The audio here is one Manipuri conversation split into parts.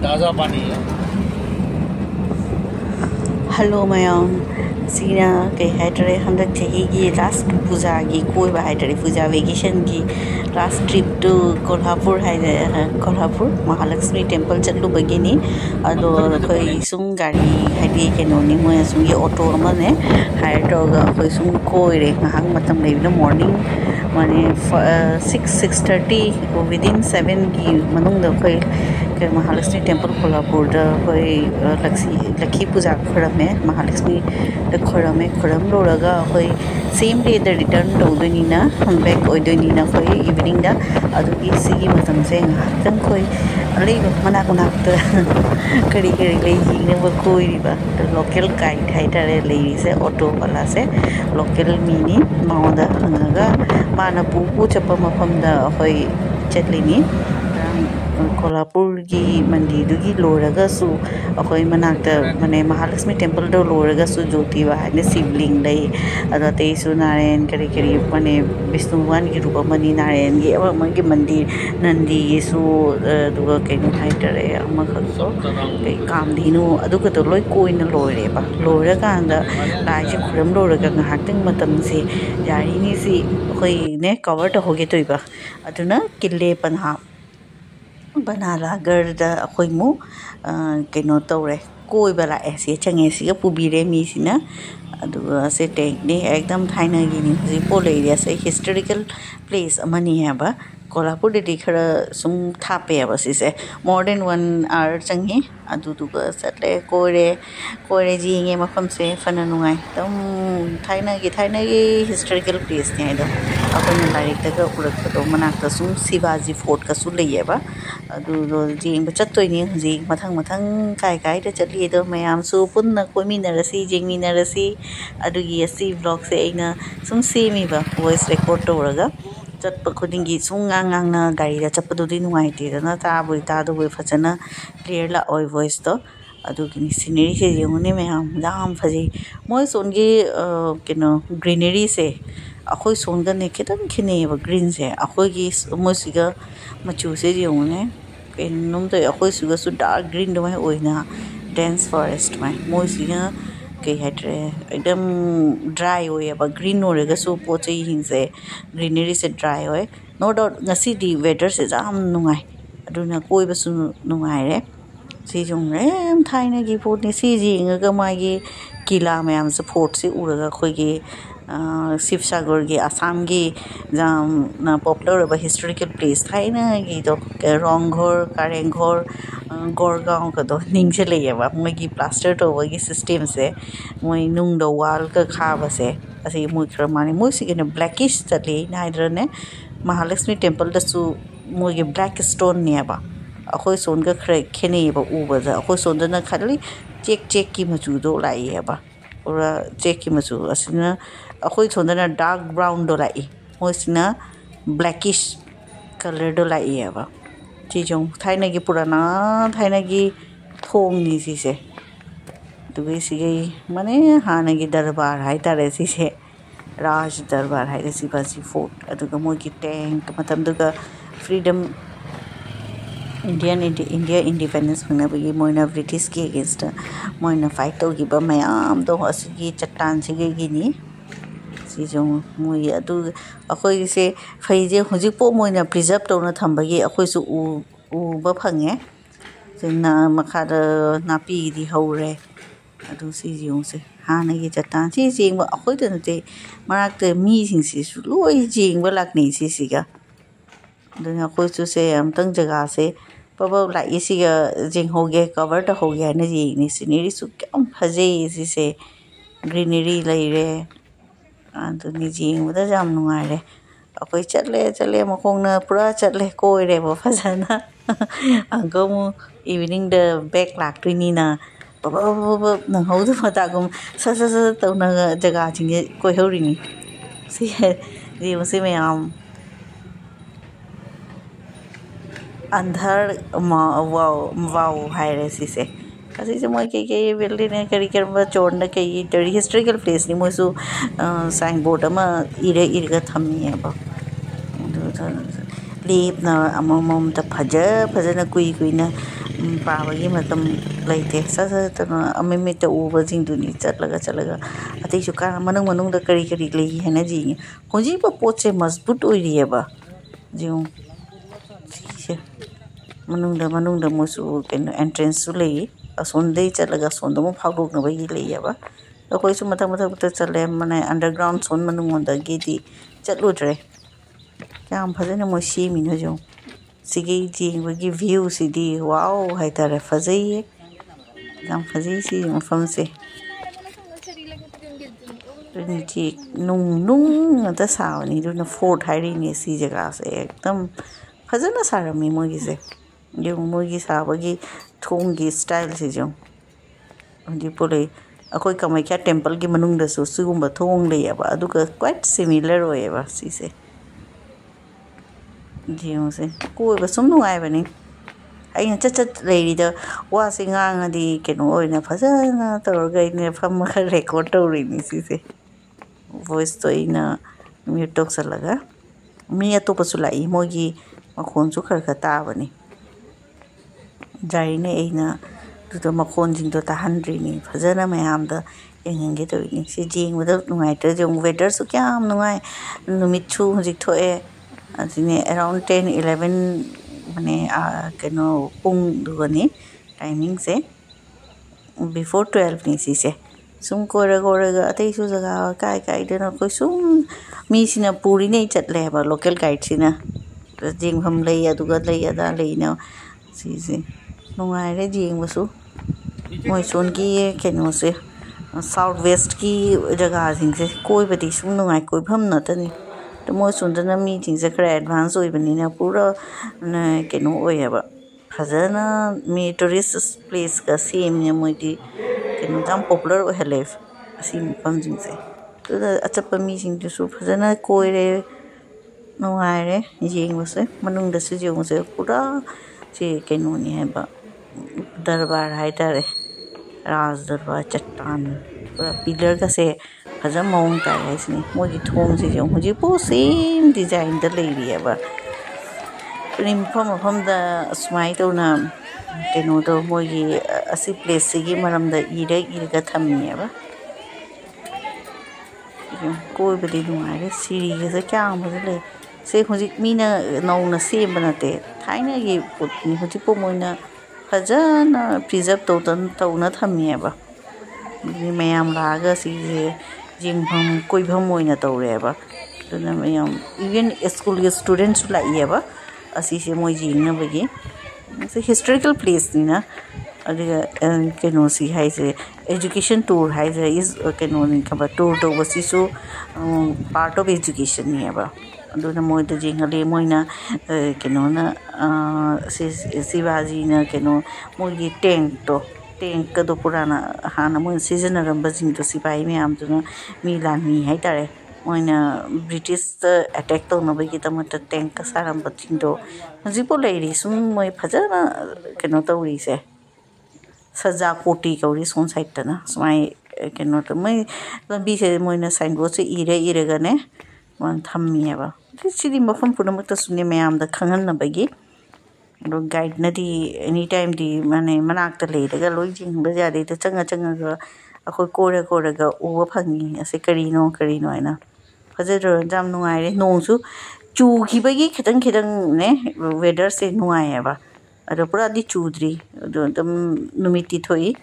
ताज़ा पानी है। हेलो मैम सीना कई हैटरे हंदक चाहिए की लास्ट पूजा की कोई बा हैटरे पूजा वेकेशन की लास्ट ट्रिप टू कोल्हापुर है कोल्हापुर महालक्ष्मी टेम्पल चलू बगिनी अदो कोई सुम गाड़ी हैदी के नोनी मोया सुम ये ऑटो मने हायर टोगा कोई सुम कोई रे ngahak matam lebi मॉर्निंग माने 6:30 विदिन 7 की मनों द कोई के महालक्ष्मी टेम्पल कोल्हापुर द कोई लक्ष्मी पूजा खरम में महालक्ष्मी द khoiramloiraga कोई सेम डे द रिटर्न तौदोनीना बैक ओइदोनीना कोई इवनिंग दा अदुगी सिगी मतम से ngahak कोई अले मनाक मनाक करी करी लेने वो कोई रिबा लोकल गाइड हाइटरे लेरी से ऑटो वाला से लोकल मिनी माउंदा हंगा माना पुपु चप्पा मफमदा होई चटलिनी कोल्हापुर की मंदिर की लोरगा सु अखोई मनाक्ता मने महालक्ष्मी टेम्पल दो लोरगा सु ज्योति वाहने शिवलिंग लई अदते सु नारायण करी करी मने विष्णु भगवान की रूप मनी नारायण की अब मन के मंदिर नंदी सु दुगा केनु हाइटरे अमखसो कई काम दिनु अदुगा तो लोई कोइन लोरे बा लोरगा अंदा लाइज खुरम लोरगा ngahak मतम से यारिनी सी कोई ने कवर तो होगे तो इबा अदुना किले Panhalagad अखोई मु केनो तौरे कोई बला ऐसे चंगे सी पुबीरे मीसिना अदुगा से टेक्नी एकदम थाइना गिनी जी पोले एरिया से हिस्टोरिकल प्लेस अमनी है बा कोल्हापुर दे खरा सुम थापे है बस इसे मोर देन 1 आवर चंगे अदुदुगा सटले कोरे जींगे मफम से फना नुंगाई तम थाइना की हिस्टोरिकल प्लेस ने दो अपन लाइक तक उरक तो मनाक सुम शिवाजी फोर्ट का सु लइए बा अदु जींग बचतोइनी जी मथंग काय द चली दो मयाम सु पुन्ना कोइमिनरसी जेंगमिनरसी अदुगी असि व्लॉग से एना सुम सेमी बा वॉइस रिकॉर्ड तोरगा चटप खुदिंगी सुंगांगांगना गाड़ी चटपदुदी नुंगाइतेदना तादुबुई फजना क्लियर ला ओय वॉइस तो अदुगी सीनरी से जेंगने मयाम दाम फजे मोय सोनगी केनो ग्रीनरी से अखोई सोनगा ने खितन खिनेबा ग्रीन से अखोई मोसिगा मचू से जेंगने केनुम तो अखोई सुगा सु डार्क ग्रीन दो ओइना डेंस फॉरेस्ट में मोसिगा कई हेट्रे एकदम ड्राई होए अब ग्रीन होरेगा सो पोचे हिंसे ग्रीनरी से ड्राई होए no doubt ngasi the weather से जाम नुंगाई अदुना कोई बसु नुंगाई रे सी जोंग रे थाइना की फोर्ट ने सी जिंगा मागी किला मयाम से फोर्ट से उरगा खोई के शिवसागर के आसाम की जाम ना पॉपुलर अब हिस्टोरिकल प्लेस थाइना की तो रंगघर कारेंघर गोरगांव का तो निंगसे लेयबा मोगी प्लास्टर तो वगी सिस्टम से मोई नुंग दो वाल का खाब से असे मोई खरमाने मोई सिगने ब्लैकिश चले नाइदर ने महालक्ष्मी टेम्पल दसु मोगी ब्लैक स्टोन नेबा अखोई सोन का खरे खेनेबा उबदा अखोई सोन दना खाली चेक की मचू दो लाइएबा और चेक की मचू असना अखोई सोन दना डार्क ब्राउन दो लाई मोई सिना ब्लैकिश कलर दो लाइएबा चीज़ों थाइना की पुराना थाइना की थोंग नी सी से तो वैसे माने हाना की दरबार है तारे सी से राज दरबार है सी बाजी फोर्ट अदुगा मोई की टैंक मतलब दुगा फ्रीडम इंडिया इंडिपेंडेंस होने बगी मोइना ब्रिटिश के अगेंस्ट मोइना फाइट तो की मयाम तो असगी चट्टान से गिनी चीज़ों मोई अदु अखोई से फैजे हुजिपो मोइना प्रिजर्व तौना थंबगी अखोई सु उबा फंगे जोंना मखादा नापी दी हौरे अदु चीज़ों से हाना की चट्टान सी जेंग अखोई त नते मराक मी सिंग सि लोई जेंग लाकनी सिगा अदुना अखोई सु से अमतंग जगह से पबा लाइ सिगा जेंग होगे कवर तो हो गया ने जेंग सीनरी सु कम फजे से ग्रीनरी लेरे अदुनी जेंग बदा जाम नुंगारे अखोई चले मखोंगना पूरा चले कोइरे बो फजना अंगम इवनिंग द बैक लाक्टुनीना बाबा नंगौदु मतागुम स तौना जगह चिंगे कोइहौरिनी सी जेंग से मयाम अंधर वाव हायरे से kasi sa mo kay building na kari ba chord na kay historical place ni mo so signboard ama ire ga thamni ba leap na amom ta phaja na kui na पाबगी मतम लेते सतन अमिमित उबजिंदुनी चलगा अतैसु का मनंग मनंग द करी करी लेगी है ना जी होजी पोचे मजबूत ओइरिएबा जिउ से मनंग द मुसु केन एंट्रेंस सु लेई असोंदे चलगा सोंदमो फागोक नबगी लेयाबा अखोइसु मथा मथा त चले माने अंडरग्राउंड सोन मनंग मोंदा गेदी चलुद्रे क्या फजने मो सेमिनो जो सिगी जेंबगी व्यू सिदी वाओ हाइतारे फजैये याम फजै सी मफम से जी नुंग त सावनी दुना फोर्ट हाइरिनी सी जगह से एकदम फजना सारमी मोगी से जो मोगी साबगी थोंगी स्टाइल से जो अंदी पोले अखोई कामाख्या टेंपल की मनुंग दसु सिगुंबा थोंग लेयाबा अदुका क्वाइट सिमिलर होएबा सी से जियो से कोई बसुम नुआइबनी अꯩꯅ ꯆꯠ ꯂꯩꯔꯤꯗ ꯋꯥꯁꯦ ꯉꯥꯡꯉꯗꯤ ꯀꯩꯅꯣ ꯑꯣꯏꯅ ꯐꯖꯅ ꯇꯧꯔꯒ ꯑꯩꯅ ꯐꯝꯃꯒ ꯔꯦꯀꯣꯔꯠ ꯇꯧꯔꯤꯅꯤ ꯁꯤꯁꯦ ꯚꯣꯏꯁꯇꯣ ꯑꯩꯅ ꯃ꯭ꯌꯨꯠ ꯇꯧꯁꯜꯂꯒ ꯃꯤ ꯑꯇꯣꯞꯄꯁꯨ ꯂꯥꯛꯏ ꯃꯣꯏꯒꯤ ꯃꯈꯣꯟꯁꯨ ꯈꯔ ꯈꯔ ꯇꯥꯕꯅꯤ ꯌꯥꯔꯤꯅꯦ ꯑꯩꯅ ꯑꯗꯨꯗ ꯃꯈꯣꯟꯁꯤꯡꯗꯣ ꯇꯥꯍꯟꯗ꯭ꯔꯤꯅꯤ ꯐꯖꯅ ꯃꯌꯥꯝꯗ ꯌꯦꯡꯍꯟꯒꯦ ꯇꯧꯔꯤꯅꯤ ꯁꯤ ꯌꯦꯡꯕꯗ ꯅꯨꯡꯉꯥꯏꯇ꯭ꯔꯗꯤ ꯑꯃꯨꯛ ꯋꯦꯗꯔꯁꯨ ꯀꯌꯥꯝ ꯅꯨꯡꯉꯥꯏ ꯅꯨꯃꯤꯠꯁꯨ ꯍꯧꯖꯤꯛ ꯊꯣꯛꯑꯦ ꯑꯗꯨꯅꯦ ꯑꯦꯔꯥꯎꯟड 10-11 माने कनो पुंग दुगनी टाइमिंग से बिफोर 12 नी सी से सुम कोरगा अतैसु जगह काय काय देना कोई सुम मी सिना पूरी नहीं चटले बा लोकल गाइड सिना जिंग हम लई अदुगा लई अदा लईना सी से नुंगाय रे जिंग बसु मोय सोन की कनो से साउथ वेस्ट की जगह सिंग से कोई बदी सुम नुंगाय कोई भम नतनी तो मोय सुंदना मी थिंग से खरा एडवांस ओइबनिना पूरा कनो ओयबा फजना मी टूरिस्ट प्लेस का सेम ने मोयदी कनो जाम पॉपुलर ओहले असी पंजिंग से तो अचप मी सिंग सु फजना कोइरे नुआरे येंग बसे मनुंग दसु जेंग से पूरा से कनो नि हैबा दरबार हाइतारे राज दरबार चट्टान पूरा पिलर का से फजम मौंग ताई है मोगी थोंग से जो मुझे पो सेम डिजाइन द लेरी है बा रिमफम फम द स्माइल तो ना केनो तो मोगी असी प्लेस से की मरम द इरे का थमी है बा कोई बड़ी नुआरे सीरी से क्या मजे ले से मुझे मीना नौ न सेम बनाते थाइना ये पुतनी मुझे पो मोइना फजन प्रिजर्व तो न थमी है बा मयाम लागा सी जिंगभम कोइभम ओइना तौरेबा दुना मयाम इवन स्कूल के स्टूडेंट्स लाइएबा असी से मोय जिंगनबगी से हिस्टोरिकल प्लेस निना अदिगा केनो सी हाइसे एजुकेशन टूर हाइसे इज केनो नि खबा टूर तो बसिसु पार्ट ऑफ एजुकेशन नियबा दुना मोय द जिंगले मोयना केनो ना शिवाजी ना केनो मोगी टैंक तो पुराना हाँ मोन सीजन रंबजिंग तो सिपाही में आम तो मी लानी है तारे मोइना ब्रिटिश अटैक तो नबगी तमत टैंक का सारा बचिंग तो जिपो लेरी सुन मोय फजना केनो तौरी से सज्जा कोटी कौरी सोन साइड तना समाय केनो तो मैं लंबी से मोइना साइन बोर्ड से इरे गने मन थम्मी है बा सिदी मफम पुनमत सुने में आम द खंगन नबगी गाइड नदी एनी टाइम दी माने मनाक लेरगा लोई जिंग जादे तो चंगा अखोई कोरगा उब फंगी असे करीनो हैना फजर जाम नुआइरे नोंसु चूखिबगी खितंग ने वेदर से नुआइबा अदो पुरा दी चूद्री दम नुमिति थोई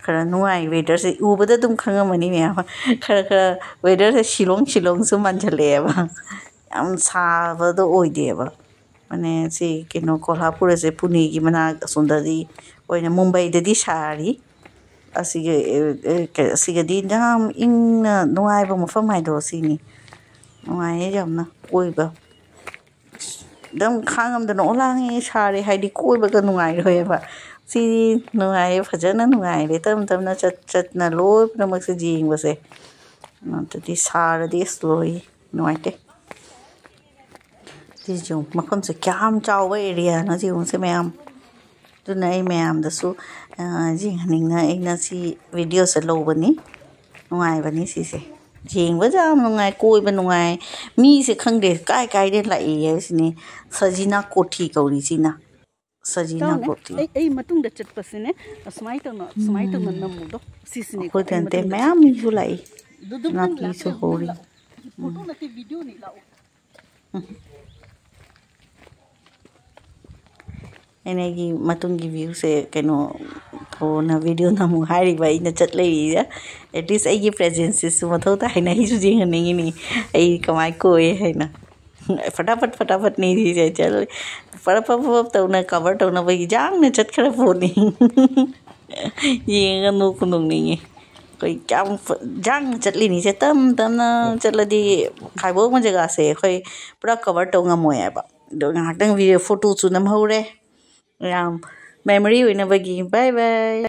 खरा नुआइ वेदर से उबदा तुम खंगमनी मे खरा वेदर से शिलोंग सु मानजलेबा याम साबदो ओइदेबा माने से केनो कोल्हापुर से पुणे की मना सुंदरी ओइना मुंबई ददी सारी असिगदी जाम इंग नुआइबा मफम हाइदो सिनी नुआइ जामना कोइबा दम खांगम दन ओलांगे सारे हाइदी कोइबा का नुआइ होएबा सी नुआइ फजना नुआइ रे तम ना चटना लोय प्रमक से जिंग बसे नतदी सारदी स्लोई नुआइते जो मफम से क्या चाव एरिया ना जी उनसे मैम तो नई मैम दसु जी हनिंगना एक ना सी वीडियो से लो बनी नुआई बनी सी से जिंग बजाम नुआई कोई बन नुआई मी से खंगदे काय दे लाई है इसने सजीना कोठी कौरी सीना Sajina kothi. Ay matung da chat pasine smai to na namudo sisine ko tante mayam ju lai na ki so hori photo na te video ni lao enegi matungi view se keno ko na video na mu hari bai na chat lai ya at least ai presence su mathau ta hai nahi su jing ni ni ai kamai ko e hai na फटाफट नहीं थी जाए चल फटाफट तो ना कवर तो ना भाई जांग ने चट खड़ा फोनी ये नो कुनो नहीं है कोई क्या जांग चटली नहीं से तम ना चल दी खाइबो में जगह से कोई पूरा कवर तो ना मोया बा दो ना वीडियो फोटो चुनम हो रे मेमोरी हुई ना बगी बाय बाय